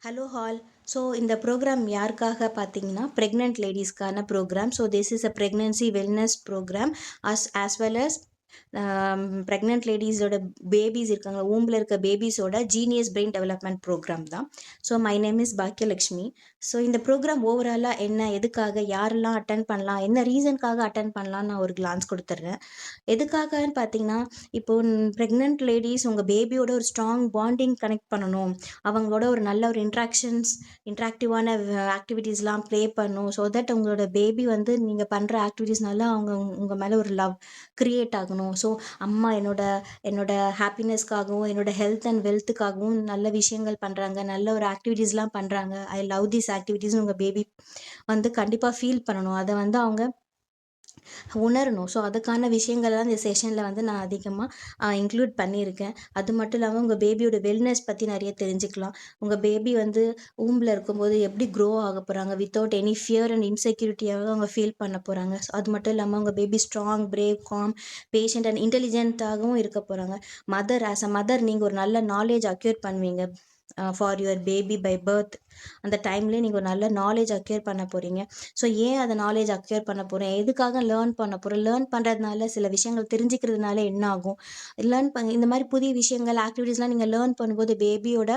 Hello all. So இந்த program யாருக்காக பார்த்தீங்கன்னா ப்ரெக்னென்ட் லேடிஸ்க்கான program. So this is a pregnancy wellness program as well as pregnant லேடிஸோட babies இருக்காங்க, ஊம்பில் இருக்க பேபிஸோட ஜீனியஸ் பிரெயின் டெவலப்மெண்ட் ப்ரோக்ராம் தான். So my name is Bhagyalakshmi. So இந்த ப்ரோக்ராம் ஓவராலாக என்ன, எதுக்காக, யாரெல்லாம் அட்டன் பண்ணலாம், என்ன ரீசனுக்காக அட்டன் பண்ணலாம்னு நான் ஒரு கிளான்ஸ் கொடுத்துட்றேன். எதுக்காகன்னு பார்த்தீங்கன்னா, இப்போ ப்ரெக்னென்ட் லேடிஸ் உங்கள் பேபியோட ஒரு ஸ்ட்ராங் பாண்டிங் கனெக்ட் பண்ணணும், அவங்களோட ஒரு நல்ல ஒரு இன்ட்ராக்டிவான ஆக்டிவிட்டீஸ்லாம் ப்ளே பண்ணணும். ஸோ தட் உங்களோட பேபி வந்து நீங்கள் பண்ணுற ஆக்டிவிட்டீஸ்னால அவங்க உங்கள் மேலே ஒரு லவ் க்ரியேட் ஆகணும். ஸோ அம்மா என்னோட என்னோட ஹாப்பினஸ்க்காகவும் என்னோட ஹெல்த் அண்ட் வெல்த்துக்காகவும் நல்ல விஷயங்கள் பண்ணுறாங்க, நல்ல ஒரு ஆக்டிவிட்டீஸ்லாம் பண்ணுறாங்க, ஐ லவ் திஸ் ஆக்டிவிட்டீஸ் உங்கள் பேபி வந்து கண்டிப்பாக ஃபீல் பண்ணணும், அதை வந்து அவங்க உணரணும். ஸோ அதுக்கான விஷயங்கள் தான் இந்த செஷனில் வந்து நான் அதிகமாக இன்க்ளூட் பண்ணியிருக்கேன். அது மட்டும் இல்லாமல் உங்கள் பேபியோட வெல்னஸ் பற்றி நிறைய தெரிஞ்சுக்கலாம். உங்கள் பேபி வந்து ஊம்பில் இருக்கும்போது எப்படி க்ரோ ஆக போகிறாங்க, வித்தவுட் எனி ஃபியர் அண்ட் இன்செக்யூரிட்டியாக அவங்க ஃபீல் பண்ண போகிறாங்க. ஸோ அது மட்டும் இல்லாமல் உங்கள் baby strong, brave, calm, patient and இன்டெலிஜென்ட்டாகவும் இருக்க போகிறாங்க. ஆஸ் அ மதர் நீங்கள் ஒரு நல்ல நாலேஜ் அக்யூர் பண்ணுவீங்க for your baby by birth. அந்த டைம்லேயே நீங்கள் ஒரு நல்ல நாலேஜ் அக்யூர் பண்ண போகிறீங்க. ஸோ ஏன் அதை நாலேஜ் அக்யூர் பண்ண போகிறேன், எதுக்காக லேர்ன் பண்ண போகிறேன், லேர்ன் பண்ணுறதுனால சில விஷயங்கள் தெரிஞ்சுக்கிறதுனால என்ன ஆகும், இந்த மாதிரி புதிய விஷயங்கள் ஆக்டிவிட்டீஸ்லாம் நீங்கள் லேர்ன் பண்ணும்போது பேபியோட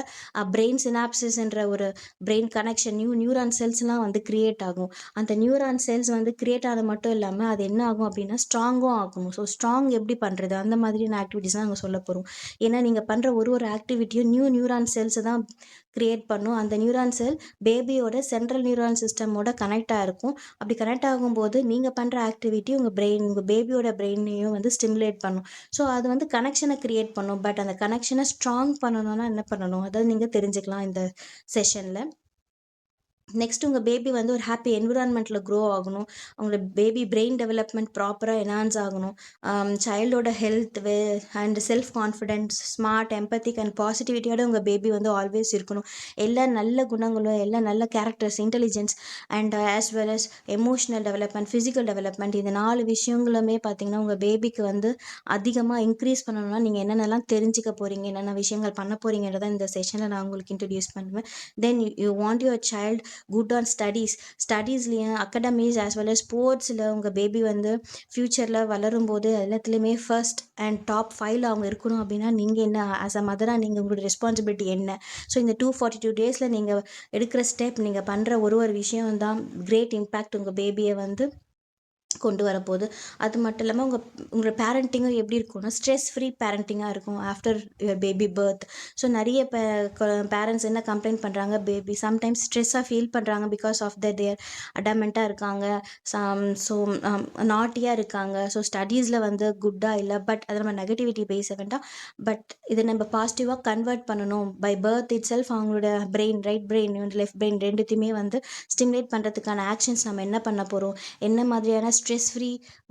பிரெயின் சினாப்சிஸ்ன்ற ஒரு பிரெயின் கனெக்ஷன், நியூரான் செல்ஸ்லாம் வந்து கிரியேட் ஆகும். அந்த நியூரான் செல்ஸ் வந்து கிரியேட் ஆனது மட்டும் இல்லாமல் அது என்ன ஆகும் அப்படின்னா ஸ்ட்ராங்கும் ஆகும். ஸோ ஸ்ட்ராங் எப்படி பண்ணுறது, அந்த மாதிரியான ஆக்டிவிட்டீஸ் தான் நாங்கள் சொல்ல போகிறோம். ஏன்னா நீங்கள் பண்ணுற ஒரு ஆக்டிவிட்டியும் நியூரான் செல்ஸை தான் கிரியேட் பண்ணும். அந்த நியூரான் செல் பேபியோட சென்ட்ரல் நியூரான் சிஸ்டமோட கனெக்ட் ஆகிருக்கும். அப்படி கனெக்ட் ஆகும்போது நீங்கள் பண்ணுற ஆக்டிவிட்டி உங்கள் பேபியோட பிரெயினையும் வந்து ஸ்டிமுலேட் பண்ணும். ஸோ அது வந்து கனெக்ஷனை கிரியேட் பண்ணும். பட் அந்த கனெக்ஷனை ஸ்ட்ராங் பண்ணணும்னா என்ன பண்ணணும், அதாவது நீங்கள் தெரிஞ்சுக்கலாம் இந்த செஷனில். நெக்ஸ்ட் உங்கள் பேபி வந்து ஒரு ஹாப்பி என்விரான்மெண்ட்டில் க்ரோ ஆகணும். அவங்களோட பேபி பிரெயின் டெவலப்மெண்ட் ப்ராப்பராக என்ஹான்ஸ் ஆகணும். சைல்டோட health and self confidence, smart, empathic and பாசிட்டிவிட்டியோட உங்கள் பேபி வந்து ஆல்வேஸ் இருக்கணும். எல்லா நல்ல குணங்களும், எல்லா நல்ல characters, intelligence and as well as emotional development, physical development, இந்த 4 விஷயங்களுமே பார்த்தீங்கன்னா உங்கள் பேபிக்கு வந்து அதிகமாக இன்க்ரீஸ் பண்ணணும்னா நீங்கள் என்னென்னலாம் தெரிஞ்சுக்க போகிறீங்க, என்னென்ன விஷயங்கள் பண்ண போகிறீங்கிறத இந்த செஷனில் நான் உங்களுக்கு இன்ட்ரடியூஸ் பண்ணுவேன். Then you want your child good on ஸ்டடீஸ்லேயும் அகடமிஸ் ஆஸ் வெல் அஸ் ஸ்போர்ட்ஸில் உங்கள் பேபி வந்து ஃப்யூச்சரில் வளரும்போது எல்லாத்துலேயுமே ஃபர்ஸ்ட் அண்ட் டாப் 5ல் அவங்க இருக்கணும் அப்படின்னா நீங்கள் என்ன ஆஸ் அ மதராக நீங்கள் உங்களோட ரெஸ்பான்சிபிலிட்டி என்ன. ஸோ இந்த 242 டேஸில் நீங்கள் எடுக்கிற ஸ்டெப், நீங்கள் பண்ணுற ஒரு விஷயம் தான் கிரேட் இம்பேக்ட் உங்கள் பேபியை வந்து கொண்டு வரப்போகுது. அது மட்டும் இல்லாமல் உங்களோட பேரண்டிங்கும் எப்படி இருக்கும்னா ஸ்ட்ரெஸ் ஃப்ரீ பேரண்டிங்காக இருக்கும் after your baby birth. So நிறைய பேரண்ட்ஸ் என்ன கம்ப்ளைண்ட் பண்ணுறாங்க, பேபி சம்டைம்ஸ் ஸ்ட்ரெஸ்ஸாக ஃபீல் பண்ணுறாங்க பிகாஸ் ஆஃப் தேர் அடமெண்ட்டாக இருக்காங்க, ஸோ நாட்டியாக இருக்காங்க, ஸோ ஸ்டடீஸில் வந்து குட்டாக இல்லை. பட் அதை நம்ம நெகட்டிவிட்டி பேச வேண்டாம். பட் இதை நம்ம பாசிட்டிவாக கன்வெர்ட் பண்ணணும். பை பர்த் இட் செல்ஃப் அவங்களோட brain, right brain, left brain ரெண்டுத்தையுமே வந்து ஸ்டிமுலேட் பண்ணுறதுக்கான ஆக்ஷன்ஸ் நம்ம என்ன பண்ண போகிறோம், என்ன மாதிரியான ஸ்ட்ரெஸ் ஃப்ரீ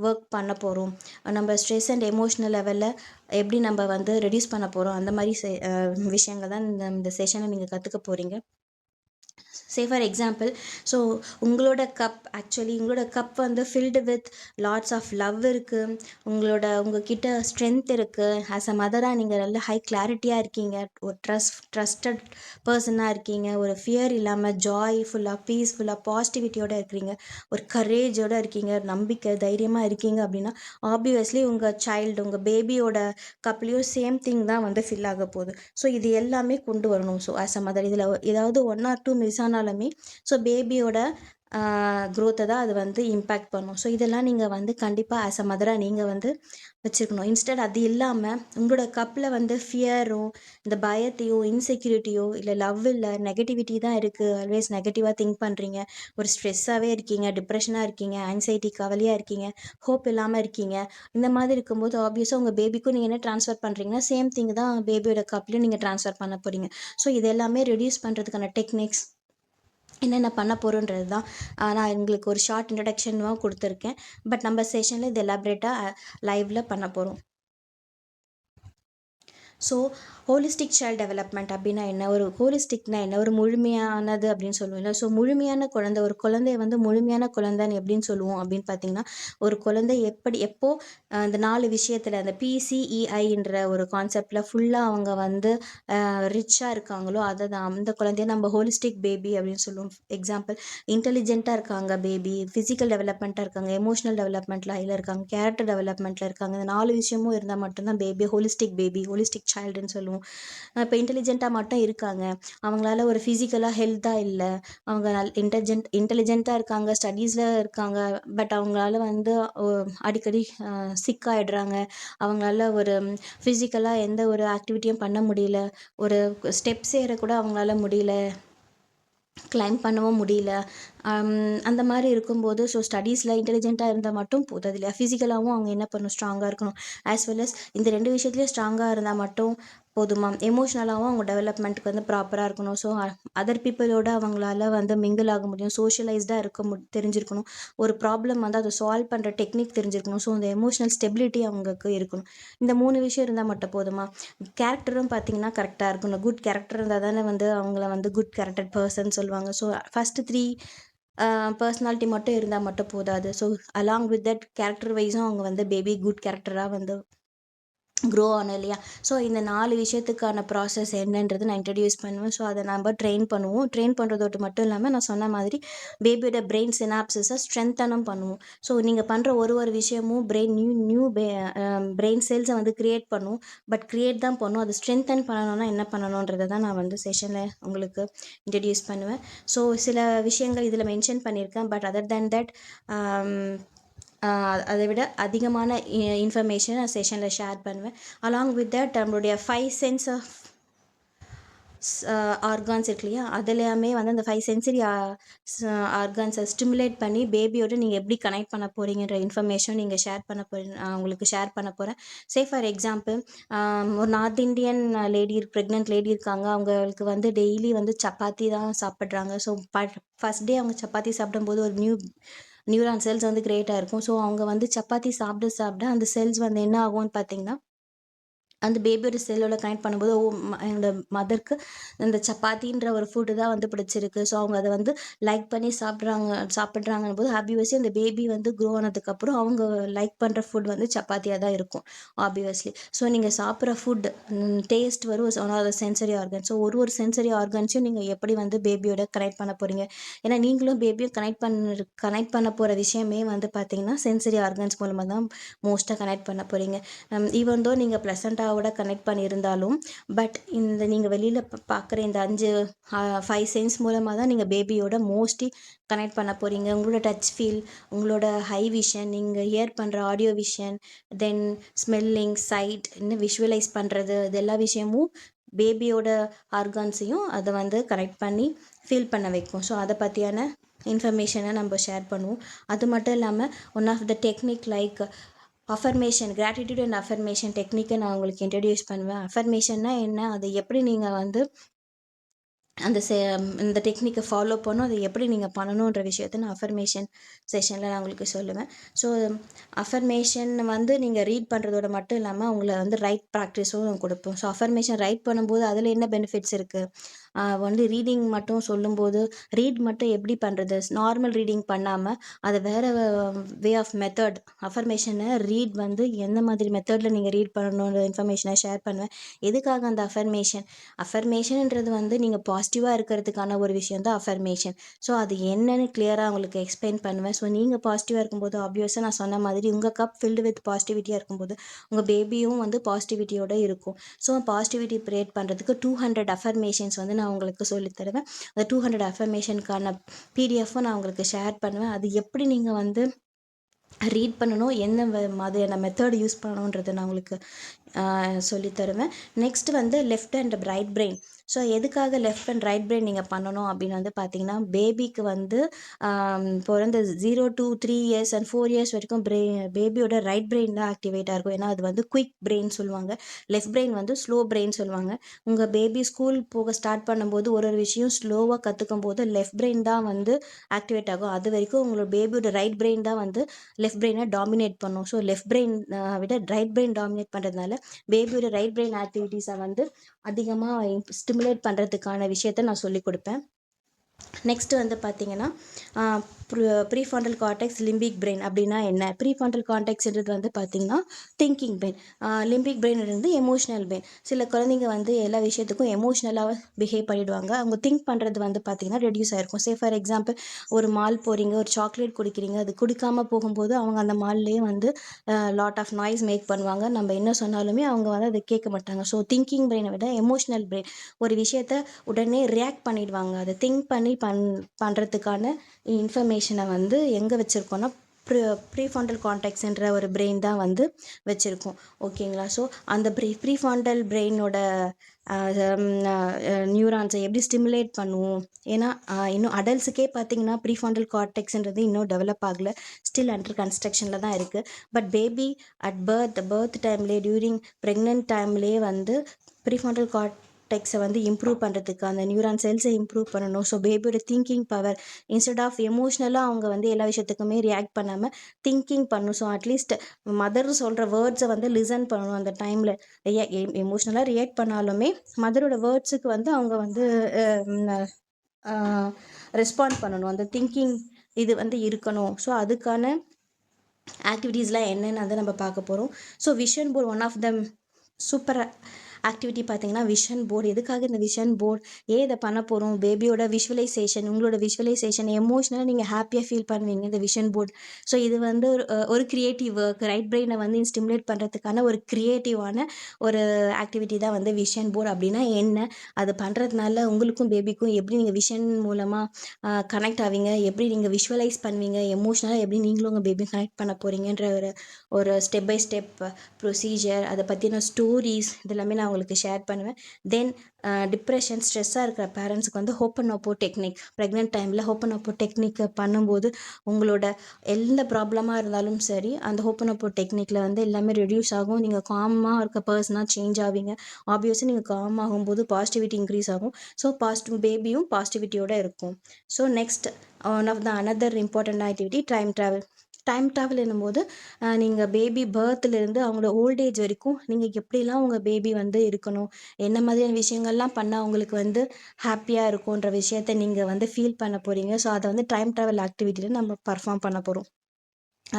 ஒர்க் பண்ண போகிறோம், நம்ம ஸ்ட்ரெஸ் அண்ட் எமோஷ்னல் லெவலில் எப்படி நம்ம வந்து ரெடியூஸ் பண்ண போகிறோம், அந்த மாதிரி விஷயங்கள் தான் இந்த செஷனை நீங்கள் கற்றுக்க போகிறீங்க. சே ஃபார் எக்ஸாம்பிள், ஸோ உங்களோட கப் வந்து filled with lots of love இருக்குது, உங்ககிட்ட ஸ்ட்ரென்த் இருக்குது. ஆஸ் அ மதராக நீங்கள் நல்ல ஹை கிளாரிட்டியாக இருக்கீங்க, ஒரு ட்ரஸ்டட் பர்சனாக இருக்கீங்க, ஒரு ஃபியர் இல்லாமல் ஜாய்ஃபுல்லாக, பீஸ்ஃபுல்லாக, பாசிட்டிவிட்டியோடு இருக்கிறீங்க, ஒரு கரேஜோடு இருக்கீங்க, நம்பிக்கை, தைரியமாக இருக்கீங்க அப்படின்னா ஆப்வியஸ்லி உங்கள் பேபியோட கப்லேயும் சேம் திங் தான் வந்து ஃபில் ஆக போகுது. ஸோ இது எல்லாமே கொண்டு வரணும். ஸோ ஆஸ் அ மதர் இதில் ஏதாவது 1 or 2 மிஸ் ஆனாலுமே ஸோ பேபியோட க்ரோத்தை தான் அது வந்து இம்பேக்ட் பண்ணும். ஸோ இதெல்லாம் நீங்கள் வந்து கண்டிப்பாக ஆஸ் அ மதராக நீங்கள் வந்து வச்சுருக்கணும். இன்ஸ்டெட் அது இல்லாமல் உங்களோட கப்பில் வந்து ஃபியரோ, இந்த பயத்தையோ, இன்செக்யூரிட்டியோ, இல்லை லவ் இல்லை, நெகட்டிவிட்டி தான் இருக்குது, ஆல்வேஸ் நெகட்டிவாக திங்க் பண்ணுறீங்க, ஒரு ஸ்ட்ரெஸ்ஸாகவே இருக்கீங்க, டிப்ரெஷனாக இருக்கீங்க, ஆன்சைட்டி, கவலையாக இருக்கீங்க, ஹோப் இல்லாமல் இருக்கீங்க. இந்த மாதிரி இருக்கும்போது ஆப்வியஸாக உங்கள் பேபிக்கும் நீங்கள் என்ன ட்ரான்ஸ்ஃபர் பண்ணுறீங்கன்னா சேம் திங் தான் பேபியோட கப்லையும் நீங்கள் ட்ரான்ஸ்ஃபர் பண்ண போகிறீங்க. ஸோ இது எல்லாமே ரெடியூஸ் பண்ணுறதுக்கான டெக்னிக்ஸ் என்னென்ன பண்ண போகிறோன்றது தான் நான் எங்களுக்கு ஒரு ஷார்ட் இன்ட்ரடக்ஷனும் கொடுத்துருக்கேன். பட் நம்ம செஷனில் இது எலாபரேட்டாக லைவில் பண்ண போகிறோம். ஸோ ஹோலிஸ்டிக் சைல்ட் டெவலப்மெண்ட் அப்படின்னா என்ன, ஒரு ஹோலிஸ்டிக்னா என்ன, ஒரு முழுமையானது அப்படின்னு சொல்லுவோம்ல. ஸோ முழுமையான குழந்தை, ஒரு குழந்தைய வந்து முழுமையான குழந்தைன்னு எப்படின்னு சொல்லுவோம் அப்படின்னு பார்த்தீங்கன்னா, ஒரு குழந்தை எப்போ இந்த 4 விஷயத்தில் அந்த PCEIன்ற ஒரு கான்செப்டில் ஃபுல்லாக அவங்க வந்து ரிச்சாக இருக்காங்களோ அதை தான் அந்த குழந்தைய நம்ம ஹோலிஸ்டிக் பேபி அப்படின்னு சொல்லுவோம். எக்ஸாம்பிள், இன்டெலிஜென்ட்டாக இருக்காங்க பேபி, ஃபிசிக்கல் டெவலப்மெண்ட்டாக இருக்காங்க, எமோஷனல் டெவலப்மெண்ட்டில் ஹையில் இருக்காங்க, கேரக்டர் டெவலப்மெண்ட்டில் இருக்காங்க. இந்த 4 விஷயமும் இருந்தால் மட்டும்தான் பேபி ஹோலிஸ்டிக் சைல்டுன்னு சொல்லுவோம். இப்போ இன்டெலிஜென்ட்டாக மட்டும் இருக்காங்க, அவங்களால ஒரு ஃபிசிக்கலாக ஹெல்த்தாக இல்லை, அவங்க இன்டெலிஜென்ட்டாக இருக்காங்க, ஸ்டடீஸில் இருக்காங்க, பட் அவங்களால வந்து அடிக்கடி சிக் ஆகிடுறாங்க, அவங்களால ஒரு ஃபிசிக்கலாக எந்த ஒரு ஆக்டிவிட்டியும் பண்ண முடியல, ஒரு ஸ்டெப்ஸ் ஏற கூட அவங்களால முடியல, கிளைம் பண்ணவும் முடியல. அந்த மாதிரி இருக்கும்போது ஸோ ஸ்டடீஸில் இன்டெலிஜென்ட்டாக இருந்தால் மட்டும் போதாது இல்லையா, ஃபிசிக்கலாகவும் அவங்க என்ன பண்ணணும், ஸ்ட்ராங்காக இருக்கணும். ஆஸ் வெல் அஸ் இந்த 2 விஷயத்துலேயும் ஸ்ட்ராங்காக இருந்தால் மட்டும் போதுமா, எமோஷ்னலாகவும் அவங்க டெவலப்மெண்ட்டுக்கு வந்து ப்ராப்பராக இருக்கணும். ஸோ அதர் பீப்புளோட அவங்களால வந்து மிங்கிள் ஆக முடியும், சோஷியலைஸ்டாக இருக்க தெரிஞ்சிருக்கணும், ஒரு ப்ராப்ளம் வந்து அதை சால்வ் பண்ணுற டெக்னிக் தெரிஞ்சிருக்கணும். ஸோ இந்த எமோஷ்னல் ஸ்டெபிலிட்டி அவங்களுக்கு இருக்கணும். இந்த 3 விஷயம் இருந்தால் மட்டும் போதுமா. கேரக்டரும் பார்த்தீங்கன்னா கரெக்டாக இருக்கணும். குட் கேரக்டர் இருந்தால் தானே வந்து அவங்கள வந்து குட் கேரக்டர் பர்சன் சொல்லுவாங்க. ஸோ ஃபஸ்ட்டு 3 பர்சனாலிட்டி மட்டும் இருந்தால் மட்டும் போதாது. So along with that character வைஸும் அவங்க வந்து பேபி குட் கேரக்டராக வந்து க்ரோ ஆகணும் இல்லையா. ஸோ இந்த 4 விஷயத்துக்கான ப்ராசஸ் என்னன்றது நான் இன்ட்ரடியூஸ் பண்ணுவேன். ஸோ அதை நம்ம ட்ரெயின் பண்ணுவோம். ட்ரெயின் பண்ணுறதோடு மட்டும் இல்லாமல் நான் சொன்ன மாதிரி பேபியோட பிரெயின் சினாப்சிஸை ஸ்ட்ரென்த்தனும் பண்ணுவோம். ஸோ நீங்கள் பண்ணுற ஒரு விஷயமும் பிரெயின் நியூ பிரெயின் செல்ஸை வந்து க்ரியேட் பண்ணும். பட் க்ரியேட் தான் பண்ணும், அது ஸ்ட்ரென்தன் பண்ணணும்னா என்ன பண்ணணுன்றதை தான் நான் வந்து செஷனில் உங்களுக்கு இன்ட்ரடியூஸ் பண்ணுவேன். ஸோ சில விஷயங்கள் இதில் மென்ஷன் பண்ணியிருக்கேன், பட் அதர் தேன் தட் அதை விட அதிகமான இன்ஃபர்மேஷன் நான் செஷனில் ஷேர் பண்ணுவேன். அலாங் வித் தட் நம்மளுடைய 5 சென்ஸ் ஆஃப் ஆர்கான்ஸ் இருக்கு இல்லையா, அதுலையுமே வந்து அந்த 5 சென்சரி ஆர்கான்ஸை ஸ்டிமுலேட் பண்ணி பேபியோட நீங்கள் எப்படி கனெக்ட் பண்ண போகிறீங்கன்ற இன்ஃபர்மேஷன் நீங்கள் ஷேர் பண்ண போகிறீங்க, உங்களுக்கு ஷேர் பண்ண போகிறேன். சே ஃபார் எக்ஸாம்பிள், ஒரு நார்த் இந்தியன் ப்ரெக்னென்ட் லேடி இருக்காங்க, அவங்களுக்கு வந்து டெய்லி வந்து சப்பாத்தி தான் சாப்பிட்றாங்க. ஸோ ஃபஸ்ட் டே அவங்க சப்பாத்தி சாப்பிடும்போது ஒரு நியூரான் செல்ஸ் வந்து கிரியேட்டாக இருக்கும். ஸோ அவங்க வந்து சப்பாத்தி சாப்பிட அந்த செல்ஸ் வந்து என்ன ஆகும்னு பார்த்தீங்கன்னா, அந்த பேபியோட செல்லோட கனெக்ட் பண்ணும்போது என்னோட மதருக்கு இந்த சப்பாத்தின்ற ஒரு ஃபுட்டு தான் வந்து பிடிச்சிருக்கு. ஸோ அவங்க அதை வந்து லைக் பண்ணி சாப்பிட்றாங்கன்னு போது ஆப்வியஸ்லி அந்த பேபி வந்து க்ரோ ஆனதுக்கப்புறம் அவங்க லைக் பண்ணுற ஃபுட் வந்து சப்பாத்தியாக தான் இருக்கும் ஆப்வியஸ்லி. ஸோ நீங்கள் சாப்பிட்ற ஃபுட் டேஸ்ட் வரும், one of the sensory organ. So ஒரு சென்சரி ஆர்கன்ஸையும் நீங்கள் எப்படி வந்து பேபியோட கனெக்ட் பண்ண போகிறீங்க, ஏன்னா நீங்களும் பேபியும் கனெக்ட் பண்ண போகிற விஷயமே வந்து பார்த்தீங்கன்னா சென்சரி ஆர்கன்ஸ் மூலமாக தான் மோஸ்ட்டாக கனெக்ட் பண்ண போகிறீங்க. ஈவன் தோ நீங்கள் ப்ளசண்டாவோட கனெக்ட் பண்ணியிருந்தாலும், பட் இந்த நீங்கள் வெளியில் பார்க்குற இந்த 5 சென்ஸ் மூலமாக தான் நீங்கள் பேபியோட மோஸ்ட்லி கனெக்ட் பண்ண போகிறீங்க. உங்களோட டச் ஃபீல், உங்களோட ஹை விஷன், நீங்கள் ஹியர் பண்ணுற ஆடியோ விஷன், தென் ஸ்மெல்லிங், சைட், இன்னும் விஷுவலைஸ் பண்ணுறது, இது எல்லா விஷயமும் பேபியோட ஆர்கான்ஸையும் அதை வந்து கனெக்ட் பண்ணி ஃபீல் பண்ண வைக்கும். ஸோ அதை பற்றியான இன்ஃபர்மேஷனை நம்ம ஷேர் பண்ணுவோம். அது மட்டும் இல்லாமல் one of the technique like affirmation, gratitude and affirmation டெக்னிக்கை நான் உங்களுக்கு இன்ட்ரடியூஸ் பண்ணுவேன். அஃபர்மேஷன்னா என்ன, அதை எப்படி நீங்கள் வந்து இந்த டெக்னிக்கை ஃபாலோ பண்ணணும், அதை எப்படி நீங்கள் பண்ணணுன்ற விஷயத்த நான் அஃபர்மேஷன் செஷனில் நான் உங்களுக்கு சொல்லுவேன். ஸோ அஃபர்மேஷன் வந்து நீங்கள் ரீட் பண்ணுறதோட மட்டும் இல்லாமல் உங்களை வந்து ரைட் ப்ராக்டிஸும் கொடுப்போம். ஸோ அஃபர்மேஷன் ரைட் பண்ணும்போது அதில் என்ன பெனிஃபிட்ஸ் இருக்குது, வந்து ரீடிங் மட்டும் சொல்லும்போது ரீட் மட்டும் எப்படி பண்ணுறது, நார்மல் ரீடிங் பண்ணாமல் அதை வேறு வே ஆஃப் மெத்தட் அஃபர்மேஷனை ரீட் வந்து எந்த மாதிரி மெத்தடில் நீங்கள் ரீட் பண்ணணுன்ற இன்ஃபர்மேஷனை ஷேர் பண்ணுவேன். எதுக்காக அந்த அஃபர்மேஷன்ன்றது வந்து நீங்கள் பாசிட்டிவாக இருக்கிறதுக்கான ஒரு விஷயம் தான் அஃபர்மேஷன். ஸோ அது என்னன்னு கிளியராக உங்களுக்கு எக்ஸ்பிளைன் பண்ணுவேன். ஸோ நீங்கள் பாசிட்டிவாக இருக்கும்போது ஆப்வியஸாக நான் சொன்ன மாதிரி உங்கள் கப் ஃபில்டு வித் பாசிட்டிவிட்டியாக இருக்கும்போது உங்கள் பேபியும் வந்து பாசிட்டிவிட்டியோடு இருக்கும். ஸோ பாசிட்டிவிட்டி க்ரியேட் பண்ணுறதுக்கு 200 அஃபர்மேஷன்ஸ் வந்து நான் உங்களுக்கு சொல்லித்தருவேன். அந்த 200 அஃபர்மேஷனுக்கான பிடிஎஃப்பும் நான் உங்களுக்கு ஷேர் பண்ணுவேன். அது எப்படி நீங்கள் வந்து ரீட் பண்ணணும், என்ன மாதிரியான மெத்தட் யூஸ் பண்ணணுன்றதை நான் உங்களுக்கு சொல்லித்தருவேன். நெக்ஸ்ட் வந்து left and right brain. So எதுக்காக லெஃப்ட் அண்ட் ரைட் பிரெயின் நீங்கள் பண்ணணும் அப்படின்னு வந்து பார்த்தீங்கன்னா, பேபிக்கு வந்து பிறந்த 0 to 3 இயர்ஸ் அண்ட் 4 இயர்ஸ் வரைக்கும் பேபியோட ரைட் பிரெயின் தான் ஆக்டிவேட்டாக இருக்கும். ஏன்னா அது வந்து குயிக் பிரெயின் சொல்லுவாங்க. லெஃப்ட் பிரெயின் வந்து ஸ்லோ பிரெயின் சொல்லுவாங்க. உங்கள் பேபி ஸ்கூல் போக ஸ்டார்ட் பண்ணும்போது ஒரு விஷயம் ஸ்லோவாக கற்றுக்கும் போது லெஃப்ட் பிரெயின் தான் வந்து ஆக்டிவேட் ஆகும். அது வரைக்கும் உங்களோட பேபியோட ரைட் பிரெயின் தான் வந்து லெஃப்ட் பிரெயினை டாமினேட் பண்ணும். ஸோ லெஃப்ட் பிரெயின் விட ரைட் பிரெயின் டாமினேட் பண்ணுறதுனால பேபியோட ரைட் பிரெயின் ஆக்டிவிட்டீஸை வந்து அதிகமாக ஸ்டிமுலேட் பண்ணுறதுக்கான விஷயத்த நான் சொல்லிக் கொடுப்பேன். நெக்ஸ்ட் வந்து பார்த்தீங்கன்னா ப்ரீஃபாண்டல் கார்டெக்ஸ் லிம்பிக் பிரெயின் அப்படின்னா என்ன? ப்ரீஃபாண்டல் கார்டெக்ஸ்ன்றது வந்து பார்த்தீங்கன்னா திங்கிங் பிரெயின். லிம்பிக் பிரெயின் இருந்து எமோஷனல் பிரெயின். சில குழந்தைங்க வந்து எல்லா விஷயத்துக்கும் எமோஷ்னலாக பிஹேவ் பண்ணிவிடுவாங்க. அவங்க திங்க் பண்ணுறது வந்து பார்த்தீங்கன்னா ரெடியூஸ் ஆகிருக்கும். சே ஃபார் எக்ஸாம்பிள் ஒரு மால் போகிறீங்க, ஒரு சாக்லேட் குடிக்கிறீங்க, அது குடிக்காமல் போகும்போது அவங்க அந்த மால்லேயே வந்து லாட் ஆஃப் நாய்ஸ் மேக் பண்ணுவாங்க. நம்ம என்ன சொன்னாலுமே அவங்க வந்து அதை கேட்க மாட்டாங்க. ஸோ திங்கிங் பிரெயினை விட எமோஷ்னல் பிரெயின் ஒரு விஷயத்த உடனே ரியாக்ட் பண்ணிடுவாங்க. அதை திங்க் பண்ணி பண்ணுறதுக்கான இன்ஃபர்மேஷனை வந்து எங்கே வச்சுருக்கோன்னா ப்ரீஃபாண்டல் கார்டெக்ஸ்ன்ற ஒரு பிரெயின் தான் வந்து வச்சுருக்கோம். ஓகேங்களா? ஸோ அந்த ப்ரீஃபாண்டல் பிரெயினோட நியூரான்ஸை எப்படி ஸ்டிமுலேட் பண்ணுவோம்? ஏன்னா இன்னும் அடல்ட்ஸுக்கே பார்த்தீங்கன்னா ப்ரீஃபாண்டல் கார்டெக்ஸ்ன்றது இன்னும் டெவலப் ஆகலை. ஸ்டில் அண்டர் கன்ஸ்ட்ரக்ஷனில் தான் இருக்குது. பட் பேபி அட் பர்த் டைம்லேயே டியூரிங் ப்ரெக்னென்ட் டைம்லேயே வந்து ப்ரீஃபாண்டல் கார்டெக்ஸை வந்து இம்ப்ரூவ் பண்ணுறதுக்கு அந்த நியூரான் செல்ஸை இம்ப்ரூவ் பண்ணணும். ஸோ பேபியோட திங்கிங் பவர் இன்ஸ்டெட் ஆஃப் எமோஷ்னலாக அவங்க வந்து எல்லா விஷயத்துக்குமே ரியாக்ட் பண்ணாமல் திங்கிங் பண்ணணும். ஸோ அட்லீஸ்ட் மதர் சொல்கிற வேர்ட்ஸை வந்து லிசன் பண்ணணும். அந்த டைமில் எமோஷ்னலாக ரியாக்ட் பண்ணாலுமே மதரோட வேர்ட்ஸுக்கு வந்து அவங்க வந்து ரெஸ்பாண்ட் பண்ணணும். அந்த திங்கிங் இது வந்து இருக்கணும். ஸோ அதுக்கான ஆக்டிவிட்டீஸ்லாம் என்னென்னு வந்து நம்ம பார்க்க போகிறோம். So vision board one of the super activity பார்த்தீங்கன்னா விஷன் போர்டு. எதுக்காக இந்த விஷன் போர்டு ஏன் இதை பண்ண போகிறோம்? பேபியோட விஷுவலைசேஷன், உங்களோட விஷுவலைசேஷன் எமோஷ்னலாக நீங்கள் ஹாப்பியாக ஃபீல் பண்ணுவீங்க இந்த விஷன் போர்டு. ஸோ இது வந்து ஒரு க்ரியேட்டிவ் ஒர்க். ரைட் பிரெயினை வந்து ஸ்டிமுலேட் பண்ணுறதுக்கான ஒரு க்ரியேட்டிவான ஒரு ஆக்டிவிட்டி தான் வந்து விஷன் போர்டு. அப்படின்னா என்ன? அது பண்ணுறதுனால உங்களுக்கும் பேபிக்கும் எப்படி நீங்கள் விஷன் மூலமாக கனெக்ட் ஆவீங்க, எப்படி நீங்கள் விஷுவலைஸ் பண்ணுவீங்க, எமோஷ்னலாக எப்படி நீங்களும் உங்கள் பேபியும் கனெக்ட் பண்ண போகிறீங்கன்ற ஒரு ஸ்டெப் பை ஸ்டெப் ப்ரொசீஜர், அதை பற்றின ஸ்டோரிஸ் இதெல்லாமே நான் உங்களுக்கு ஷேர் பண்ணுவேன். தென் டிப்ரெஷன், ஸ்ட்ரெஸ்ஸாக இருக்கிற பேரண்ட்ஸுக்கு வந்து ஹோப்பனோப்போ டெக்னிக், ப்ரெக்னென்ட் டைமில் ஹோப்பனோப்போ டெக்னிக்கை பண்ணும்போது உங்களோட எந்த ப்ராப்ளமாக இருந்தாலும் சரி அந்த ஹோப்பனோப்போ டெக்னிக்கில் வந்து எல்லாமே ரெடியூஸ் ஆகும். நீங்கள் காமாக இருக்க பர்சனாக சேஞ்ச் ஆவீங்க. ஆப்வியஸாக நீங்கள் காம் ஆகும்போது பாசிட்டிவிட்டி இன்க்ரீஸ் ஆகும். ஸோ பேபியும் பாசிட்டிவிட்டியோடு இருக்கும். So next one of the another important activity time travel. Time travel என்னும்போது நீங்கள் பேபி பர்த்லேருந்து அவங்களோட ஓல்டேஜ் வரைக்கும் நீங்கள் எப்படிலாம் உங்கள் பேபி வந்து இருக்கணும், என்ன மாதிரியான விஷயங்கள்லாம் பண்ணால் அவங்களுக்கு வந்து ஹாப்பியாக இருக்குன்ற விஷயத்த நீங்கள் வந்து ஃபீல் பண்ண போகிறீங்க. ஸோ அதை வந்து டைம் ட்ராவல் ஆக்டிவிட்டியில் நம்ம பர்ஃபார்ம் பண்ண போகிறோம்.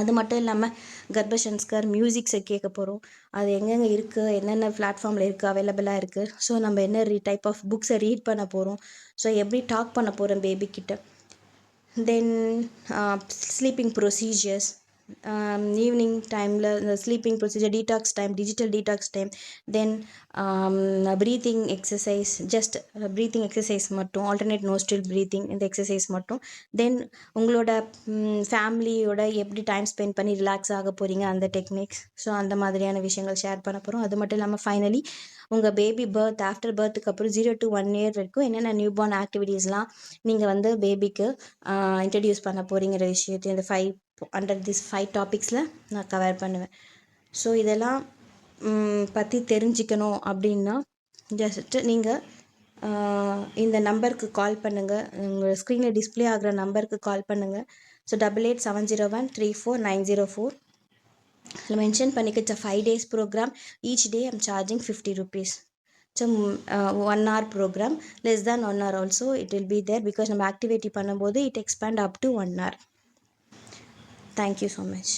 அது மட்டும் இல்லாமல் கர்ப்பசன்ஸ்கர் மியூசிக்ஸை கேட்க போகிறோம். அது எங்கெங்கே இருக்குது, என்னென்ன பிளாட்ஃபார்மில் இருக்குது, அவைலபிளாக இருக்குது. ஸோ நம்ம என்ன டைப் ஆஃப் புக்ஸை ரீட் பண்ண போகிறோம், ஸோ எப்படி டாக் பண்ண போகிறோம் பேபிக்கிட்ட. தென் ஸ்லீப்பிங் ப்ரொசீஜர்ஸ், ஈவினிங் டைமில் இந்த sleeping procedure, detox time, digital detox time, then breathing exercise, just breathing exercise மட்டும், ஆல்டர்னேட் நோஸ்ட்ரில் ப்ரீத்திங் இந்த எக்ஸசைஸ் மட்டும். தென் உங்களோட ஃபேமிலியோட எப்படி டைம் ஸ்பெண்ட் பண்ணி ரிலாக்ஸ் ஆக போகிறீங்க அந்த டெக்னிக்ஸ். ஸோ அந்த மாதிரியான விஷயங்கள் ஷேர் பண்ண போகிறோம். அது மட்டும் இல்லாமல் ஃபைனலி உங்கள் பேபி பர்த் ஆஃப்டர் பர்த்துக்கு அப்புறம் 0 to 1 year வரைக்கும் என்னென்ன நியூ பார்ன் ஆக்டிவிட்டீஸ்லாம் நீங்கள் வந்து பேபிக்கு இன்ட்ரடியூஸ் பண்ண போகிறீங்கிற விஷயத்தையும் இந்த 5 டாபிக்ஸில் நான் கவர் பண்ணுவேன். ஸோ இதெல்லாம் பற்றி தெரிஞ்சுக்கணும் அப்படின்னா ஜஸ்ட்டு நீங்கள் இந்த நம்பருக்கு கால் பண்ணுங்கள். உங்கள் ஸ்க்ரீனில் டிஸ்பிளே ஆகிற நம்பருக்கு கால் பண்ணுங்கள். ஸோ 8870134904 அதில் மென்ஷன் பண்ணிக்க. It's 5 days program. Each day I'm charging 50 rupees. So 1 hour program, less than 1 hour also it will be there. Because நம்ம ஆக்டிவிட்டி பண்ணும்போது it expand up to 1 hour. Thank you so much.